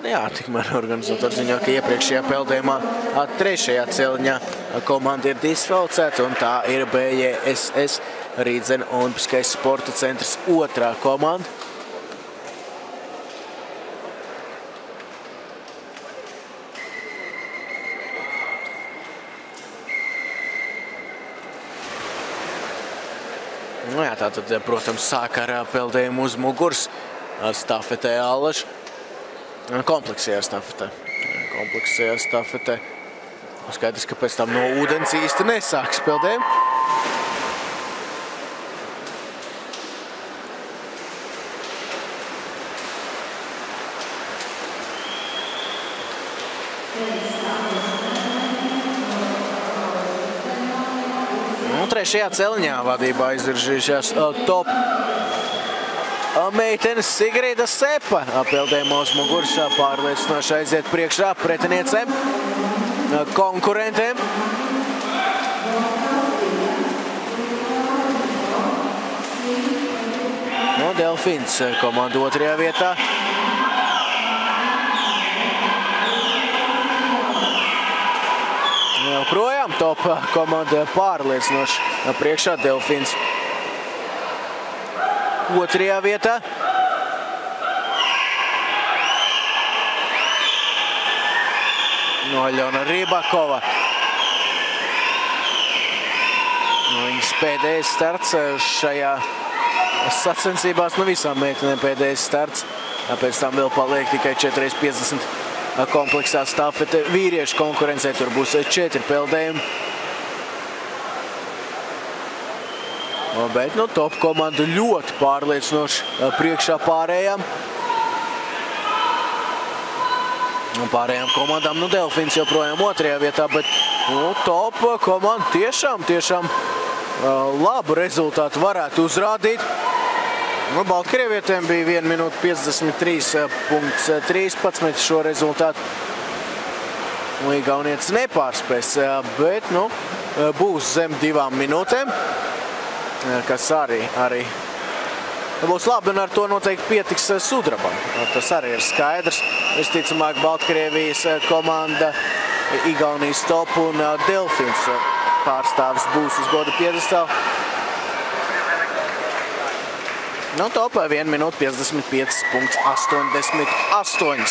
Jā, tikmēr organizatori ziņo, ka iepriekšējā peldējumā trešajā celiņā komanda ir disfalcēta, un tā ir BJSS Rīdzena Olimpiskais sporta centrs otrā komanda. Jā, tātad, protams, sāk ar peldējumu uz muguras ar stafetē Allaž. Kompleksajā stafetē. Skaidrs, ka pēc tam no ūdens īsti nesāks peldējumu. Trešajā celiņā vadībā izvirzījušās top meitenes Sigrīda Sepa. Peldējumā uz muguras pārliecinoši aiziet priekšā pretiniecēm, konkurentēm. No Delfins komanda otrajā vietā. Joprojām top komanda pārliecinoši priekšā Delfins. Otrajā vietā. No Aļona Rībakova. Viņas pēdējais starts šajā sacensībās, no visām meitenēm pēdējais starts. Pēc tam vēl paliek tikai 4x50 kompleksā stafete. Vīriešu konkurencē tur būs 4 peldējumi. Bet top komanda ļoti pārliecinoši priekšā pārējām. Pārējām komandām Delfins joprojām otrajā vietā, bet top komanda tiešām labu rezultātu varētu uzrādīt. Baltkrievietēm bija 1 minūte 53.13 šo rezultātu. Igaunietis nepārspēs, bet būs zem 2 minūtēm. Kas arī būs labi, un ar to noteikti pietiks sudrabam. Tas arī ir skaidrs. Visticamāk, Baltkrievijas komanda, Igaunijas top un Delfins pārstāvis būs uz goda piedestālu. Top 1 minūte 55.88.